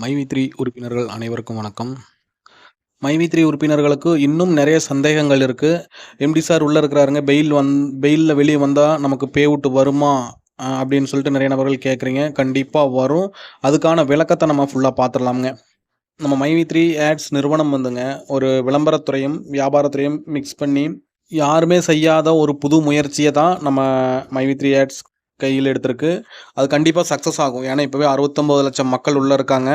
மைவி3 உறுப்பினர்கள் அனைவருக்கும் வணக்கம். மைவி3 உறுப்பினர்களுக்கு இன்னும் நிறைய சந்தேகங்கள் இருக்கு. எம்டி சார் உள்ள இருக்கிறாருங்க. பெயில்ல வெளிய வந்தா நமக்கு பே அவுட் வருமா? அப்படின்னு சொல்லிட்டு நிறைய நபர்கள் கேட்குறீங்க. கண்டிப்பா வரும். அதுக்கான விளக்கத்தை நம்ம ஃபுல்லா பார்த்துடலாம்ங்க. நம்ம மைவி3 ஆட்ஸ் நிறுவனம் வந்துங்க ஒரு விளம்பரத்துறையும் வியாபாரத்துறையும் மிக்ஸ் பண்ணி யாருமே செய்யாத ஒரு புது முயற்சியை தான் நம்ம மைவி3 ஆட்ஸ் கையில் எடுத்திருக்கு. அது கண்டிப்பாக சக்ஸஸ் ஆகும். ஏன்னா இப்போவே 69 லட்சம் மக்கள் உள்ளே இருக்காங்க.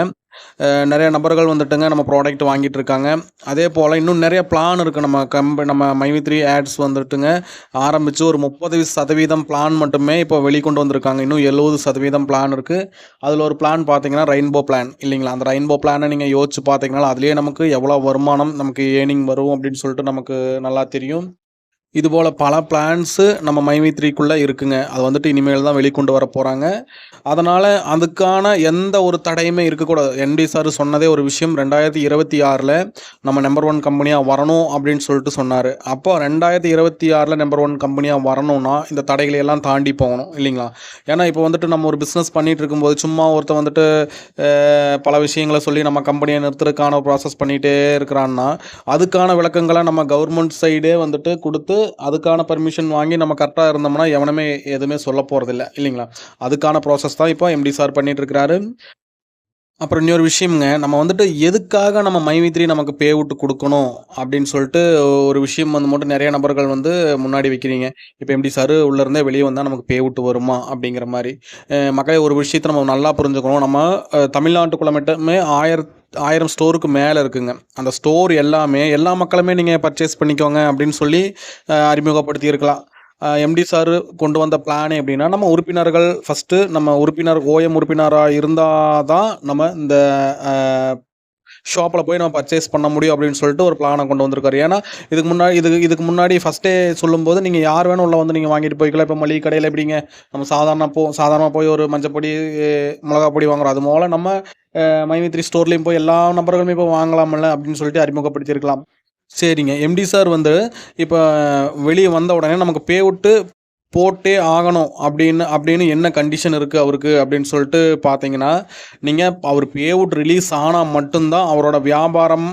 நிறைய நபர்கள் வந்துட்டுங்க நம்ம ப்ராடக்ட் வாங்கிட்டு இருக்காங்க. அதே போல் இன்னும் நிறைய பிளான் இருக்குது. நம்ம மைவி3 ஆட்ஸ் வந்துட்டுங்க ஆரம்பித்து ஒரு 30% பிளான் மட்டுமே இப்போ வெளிக்கொண்டு வந்திருக்காங்க. இன்னும் 70% பிளான் இருக்குது. அதில் ஒரு பிளான் பார்த்தீங்கன்னா ரெயின்போ பிளான் இல்லைங்களா? அந்த ரெயின்போ பிளானை நீங்கள் யோசிச்சு பார்த்தீங்கன்னா அதுலேயே நமக்கு எவ்வளோ வருமானம் நமக்கு ஏர்னிங் வரும் அப்படின்னு சொல்லிட்டு நமக்கு நல்லா தெரியும். இதுபோல் பல பிளான்ஸு நம்ம மைவி3க்குள்ளே இருக்குங்க. அது வந்துட்டு இனிமேல் தான் வெளிக்கொண்டு வர போகிறாங்க. அதனால் அதுக்கான எந்த ஒரு தடையுமே இருக்கக்கூடாது. எம்டி சார் சொன்னதே ஒரு விஷயம், 2026 நம்ம நம்பர் 1 கம்பெனியாக வரணும் அப்படின்னு சொல்லிட்டு சொன்னார். அப்போ 2026 நம்பர் 1 கம்பெனியாக வரணும்னா இந்த தடைகளை எல்லாம் தாண்டி போகணும் இல்லைங்களா? ஏன்னா இப்போ வந்துட்டு நம்ம ஒரு பிஸ்னஸ் பண்ணிகிட்டு இருக்கும்போது சும்மா ஒருத்தர் வந்துட்டு பல விஷயங்களை சொல்லி நம்ம கம்பெனியை நிறுத்துறதுக்கான ப்ராசஸ் பண்ணிகிட்டே இருக்கிறான்னா அதுக்கான விளக்கங்களை நம்ம கவர்மெண்ட் சைடே வந்துட்டு கொடுத்து அதுக்கான பர்மிஷன் வாங்கி நம்ம கரெக்டாக இருந்தோம்னா எவனுமே எதுவுமே சொல்ல போகிறதில்ல இல்லைங்களா? அதுக்கான ப்ராசஸ் தான் இப்போ எம்டி சார் பண்ணிட்டு இருக்கிறாரு. அப்புறம் இன்னொரு விஷயம்ங்க, நம்ம வந்துட்டு எதுக்காக நம்ம மைவி3 நமக்கு பே அவுட் கொடுக்கணும் அப்படின்னு சொல்லிட்டு ஒரு விஷயம் வந்து மட்டும் நிறைய நபர்கள் வந்து முன்னாடி வைக்கிறீங்க. இப்போ எம்டி சார் உள்ளேருந்தே வெளியே வந்தால் நமக்கு பே அவுட் வருமா அப்படிங்கிற மாதிரி. மக்களே, ஒரு விஷயத்தை நம்ம நல்லா புரிஞ்சுக்கணும். நம்ம தமிழ்நாட்டுக்குள்ள மட்டுமே 1000 ஸ்டோருக்கு மேலே இருக்குங்க. அந்த ஸ்டோர் எல்லாமே எல்லா மக்களுமே நீங்கள் பர்ச்சேஸ் பண்ணிக்கோங்க அப்படின்னு சொல்லி அறிமுகப்படுத்தி இருக்கலாம். எம்டி சார் கொண்டு வந்த பிளானே எப்படின்னா, நம்ம உறுப்பினர்கள் ஃபஸ்ட்டு நம்ம ஓஎம் உறுப்பினராக இருந்தால் தான் நம்ம இந்த ஷாப்பில் போய் நம்ம பர்ச்சேஸ் பண்ண முடியும் அப்படின்னு சொல்லிட்டு ஒரு பிளானை கொண்டு வந்திருக்காரு. ஏன்னா இதுக்கு முன்னாடி ஃபஸ்ட்டே சொல்லும்போது நீங்கள் யார் வேணும் உள்ள வந்து நீங்கள் வாங்கிட்டு போய்க்கலாம். இப்போ மளிகை கடையில் எப்படிங்க நம்ம சாதாரணமாக போய் ஒரு மஞ்சப்பொடி மிளகா பொடி வாங்குறோம். அது போல் நம்ம மைவி3 ஸ்டோர்லேயும் போய் எல்லா நபர்களுமே இப்போ வாங்கலாம்ல அப்படின்னு சொல்லிட்டு அறிமுகப்படுத்தியிருக்கலாம். சரிங்க. எம்டி சார் வந்து இப்போ வெளியே வந்த உடனே நமக்கு பே அவுட்டு போட்டே ஆகணும் அப்படின்னு என்ன கண்டிஷன் இருக்குது அவருக்கு அப்படின்னு சொல்லிட்டு பார்த்தீங்கன்னா, நீங்கள் அவர் பே அவுட் ரிலீஸ் ஆனால் மட்டும்தான் அவரோட வியாபாரம்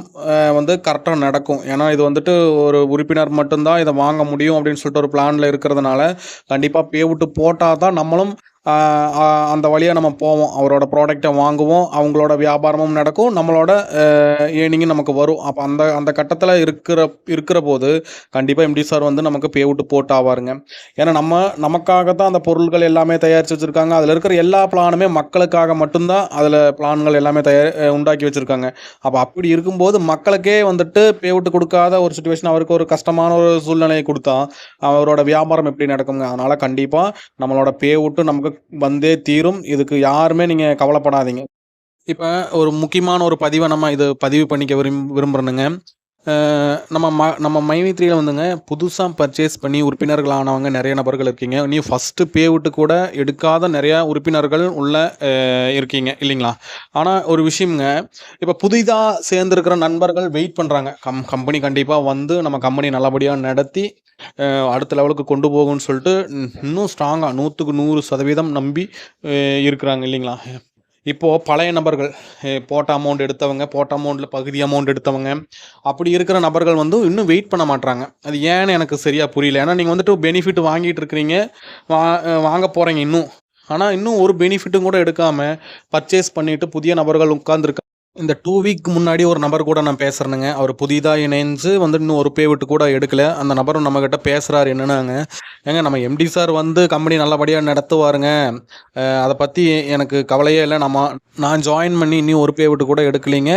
வந்து கரெக்டாக நடக்கும். ஏன்னா இது வந்துட்டு ஒரு உறுப்பினர் மட்டும்தான் இதை வாங்க முடியும் அப்படின்னு சொல்லிட்டு ஒரு பிளானில் இருக்கிறதுனால கண்டிப்பாக பே அவுட்டு போட்டால் தான் நம்மளும் அந்த வழியாக நம்ம போவோம். அவரோட ப்ராடக்டை வாங்குவோம். அவங்களோட வியாபாரமும் நடக்கும். நம்மளோட ஏர்னிங்கும் நமக்கு வரும். அப்போ அந்த கட்டத்தில் இருக்கிற போது கண்டிப்பாக எம்டி சார் வந்து நமக்கு பே அவுட் போட்டு ஆவாருங்க. ஏன்னா நமக்காக தான் அந்த பொருட்கள் எல்லாமே தயாரித்து வச்சுருக்காங்க. அதில் இருக்கிற எல்லா பிளானுமே மக்களுக்காக மட்டும்தான் அதில் பிளான்கள் எல்லாமே உண்டாக்கி வச்சுருக்காங்க. அப்போ அப்படி இருக்கும்போது மக்களுக்கே வந்துட்டு பே அவுட் கொடுக்காத ஒரு சுச்சுவேஷன், அவருக்கு ஒரு கஷ்டமான ஒரு சூழ்நிலையை கொடுத்தா அவரோட வியாபாரம் எப்படி நடக்குங்க? அதனால் கண்டிப்பாக நம்மளோட பே அவுட்டு நமக்கு வந்தே தீரும். இதுக்கு யாருமே நீங்கள் கவலைப்படாதீங்க. இப்போ ஒரு முக்கியமான ஒரு பதிவை நம்ம பதிவு பண்ணிக்க விரும்புகிறேனுங்க. நம்ம மைவி3ல வந்துங்க புதுசாக பர்ச்சேஸ் பண்ணி உறுப்பினர்கள் ஆனவங்க நிறைய நபர்கள் இருக்கீங்க. நீ ஃபஸ்ட்டு பே அவுட்டு கூட எடுக்காத நிறையா உறுப்பினர்கள் உள்ள இருக்கீங்க இல்லைங்களா? ஆனால் ஒரு விஷயம்ங்க, இப்போ புதிதாக சேர்ந்துருக்கிற நண்பர்கள் வெயிட் பண்ணுறாங்க. கம்பெனி கண்டிப்பாக வந்து நம்ம கம்பெனி நல்லபடியாக நடத்தி அடுத்த லெவலுக்கு கொண்டு போகும்னு சொல்லிட்டு இன்னும் ஸ்ட்ராங்காக 100க்கு 100% நம்பி இருக்கிறாங்க இல்லைங்களா? இப்போது பழைய நபர்கள் போட்ட அமௌண்ட்டில் பகுதி அமௌண்ட் எடுத்தவங்க அப்படி இருக்கிற நபர்கள் வந்து இன்னும் வெயிட் பண்ண மாட்றாங்க. அது ஏன்னு எனக்கு சரியாக புரியல. ஏன்னா நீங்கள் வந்துட்டு பெனிஃபிட் வாங்கிட்டு இருக்கிறீங்க, வாங்க போகிறீங்க இன்னும். ஆனால் இன்னும் ஒரு பெனிஃபிட்டும் கூட எடுக்காமல் பர்ச்சேஸ் பண்ணிவிட்டு புதிய நபர்கள் உட்காந்துருக்காங்க. இந்த 2 வீக் முன்னாடி ஒரு நபர் கூட நான் பேசுகிறேனுங்க. அவர் புதிதாக இணைஞ்சு வந்து இன்னும் ஒரு பே அவுட் கூட எடுக்கலை. அந்த நபரும் நம்மக்கிட்ட பேசுகிறாரு. என்னென்னாங்க, ஏங்க நம்ம எம்டி சார் வந்து கம்பெனி நல்லபடியாக நடத்துவாருங்க, அதை பற்றி எனக்கு கவலையே இல்லை. நான் ஜாயின் பண்ணி இன்னும் ஒரு பே அவுட் கூட எடுக்கலைங்க.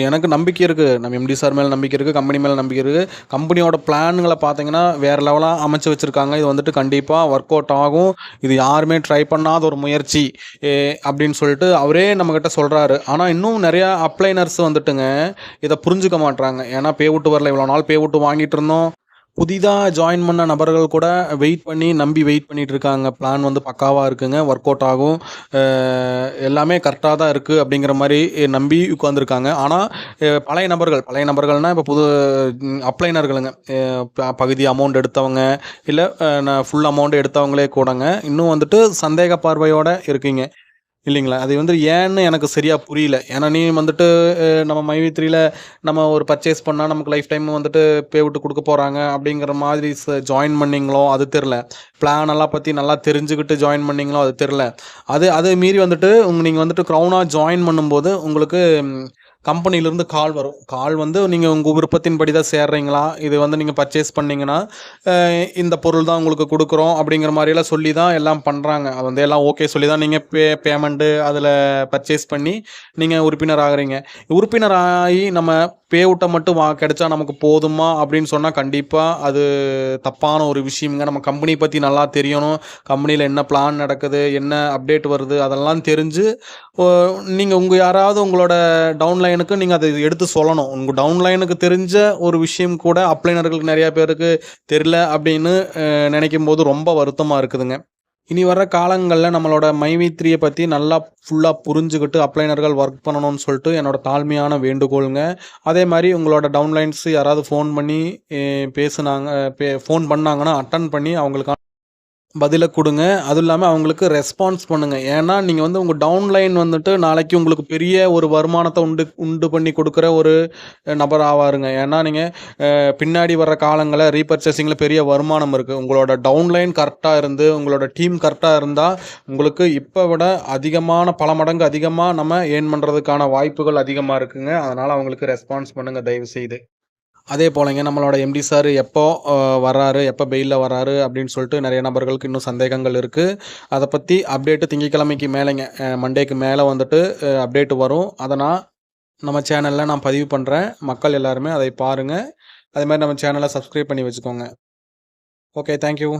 எனக்கு நம்பிக்கை இருக்குது. நம்ம எம்டி சார் மேலே நம்பிக்கை இருக்குது, கம்பெனி மேலே நம்பிக்கை இருக்குது. கம்பெனியோட பிளான்களை பார்த்தீங்கன்னா வேறு லெவலாக அமைச்சு வச்சுருக்காங்க. இது வந்துட்டு கண்டிப்பாக ஒர்க் அவுட் ஆகும். இது யாருமே ட்ரை பண்ணாத ஒரு முயற்சி அப்படின்னு சொல்லிட்டு அவரே நம்மக்கிட்ட சொல்கிறாரு. ஆனால் இன்னும் நிறையா அப்ளைனர்ஸ் வந்துட்டுங்க இதை புரிஞ்சுக்க மாட்றாங்க. ஏன்னா பே அவுட் வரல, இவ்வளோ நாள் பே அவுட் வாங்கிட்டு இருந்தோம். புதிதாக ஜாயின் பண்ண நபர்கள் கூட வெயிட் பண்ணிட்டு இருக்காங்க. பிளான் வந்து பக்காவாக இருக்குங்க, ஒர்க் அவுட் ஆகும், எல்லாமே கரெக்டாக தான் இருக்குது அப்படிங்கிற மாதிரி நம்பி உட்காந்துருக்காங்க. ஆனால் பழைய நபர்கள்னால் இப்போ புது அப்ளைனர்களுங்க, பகுதி அமௌண்ட் எடுத்தவங்க இல்லை ஃபுல் அமௌண்ட் எடுத்தவங்களே கூடங்க இன்னும் வந்துட்டு சந்தேக பார்வையோடு இருக்கீங்க. இல்லைங்களா? அது வந்து ஏன்னு எனக்கு சரியா புரியல. ஏன்னா நீ வந்துட்டு நம்ம மைவி3ல நம்ம ஒரு பர்ச்சேஸ் பண்ணா நமக்கு லைஃப் டைம் வந்துட்டு பே அவுட் குடுக்க போறாங்க அப்படிங்கிற மாதிரி ஜாயின் பண்ணீங்களோ அது தெர்ல. பிளான் எல்லாம் பத்தி நல்லா தெரிஞ்சுக்கிட்டு ஜாயின் பண்ணீங்களோ அது தெர்ல. அது அது மீறி வந்துட்டு நீங்க வந்துட்டு க்ரௌனா ஜாயின் பண்ணும்போது உங்களுக்கு கம்பெனிலேருந்து கால் வரும். கால் வந்து நீங்க உங்க விருப்பத்தின்படி தான் சேர்றீங்களா? இது வந்து நீங்க பர்ச்சேஸ் பண்ணீங்கன்னா, அ இந்த பொருள் தான் உங்களுக்கு குடுக்குறோம் அப்படிங்கிற மாரியெல்லாம் சொல்லி தான் எல்லாம் பண்றாங்க. அது வந்து எல்லாம் ஓகே சொல்லி தான் நீங்க பேமெண்ட்டு அதில பர்ச்சேஸ் பண்ணி நீங்க உறுப்பினர் ஆகுறீங்க. உறுப்பினர் ஆயி நம்ம பே அவுட்ட மட்டும் கிடைச்சா நமக்கு போதுமா அப்படின்னு சொன்னா, கண்டிப்பா அது தப்பான ஒரு விஷயம்ங்க. நம்ம கம்பெனி பத்தி நல்லா தெரியணும். கம்பெனியில என்ன பிளான் நடக்குது, என்ன அப்டேட் வருது அதெல்லாம் தெரிஞ்சு, ஒ நீங்க யாராவது உங்களோட டவுன்லைனுக்கு நீங்க அத எடுத்து சொல்லணும். உங்க டவுன்லைனுக்கு தெரிஞ்ச ஒரு விஷயம் கூட அப்ளைனர்களுக்கு நெறைய பேருக்கு தெரியல அப்படின்னு நெனைக்கும்போது ரொம்ப வருத்தமா இருக்குதுங்க. இனி வர்ற காலங்கள்ல நம்மளோட மைவி3ய பத்தி நல்லா ஃபுல்லா புரிஞ்சுகிட்டு அப்ளைனர்கள் ஒர்க் பண்ணணும்னு சொல்லிட்டு என்னோட தாழ்மையான வேண்டுகோளுங்க. அதே மாரி உங்களோட டவுன்லைன்ஸ் யாராவது ஃபோன் பண்ணி எ பேசுனாங்க ஃபோன் பண்ணாங்கன்னா அட்டெண்ட் பண்ணி அவங்களுக்கான பதில குடுங்க. அதுவும் இல்லாம அவங்களுக்கு ரெஸ்பான்ஸ் பண்ணுங்க. ஏன்னா, நீங்க வந்து உங்க டவுன்லைன் வந்துட்டு நாளைக்கு உங்களுக்கு பெரிய ஒரு வருமானத்த உண்டு உண்டு பண்ணி குடுக்குற ஒரு நபர் ஆவாருங்க. ஏன்னா, நீங்க பின்னாடி வர்ற காலங்கள்ல ரீபர்ச்சேசிங்ல பெரிய வருமானம் இருக்கு. உங்களோட டவுன்லைன் கரெக்ட்டா இருந்து, உங்களோட டீம் கரெக்ட்டா இருந்தா, உங்களுக்கு இப்ப விட அதிகமான பல மடங்கு அதிகமா நம்ம ஏர்ன் பண்றதுக்கான வாய்ப்புகள் அதிகமா இருக்குங்க. அதனால அவங்களுக்கு ரெஸ்பான்ஸ் பண்ணுங்க தயவுசெய்து. அதே போலங்க நம்மளோட எம்டி சார் எப்போ வர்றாரு, எப்போ பெயில்ல வர்றாரு அப்படின்னு சொல்லிட்டு நெறைய நபர்களுக்கு இன்னும் சந்தேகங்கள் இருக்கு. அத பத்தி அப்டேட் திங்கட்கிழமைக்கு மேலேங்க மண்டேக்கு மேல வந்துட்டு அப்டேட் வரும். அத நம்ம சேனல்ல நான் பதிவு பண்றேன். மக்கள் எல்லாருமே அதை பாருங்க. அதே மாரி நம்ம சேனல சப்ஸ்கிரைப் பண்ணி வச்சுக்கோங்க. ஓகே. Thank you.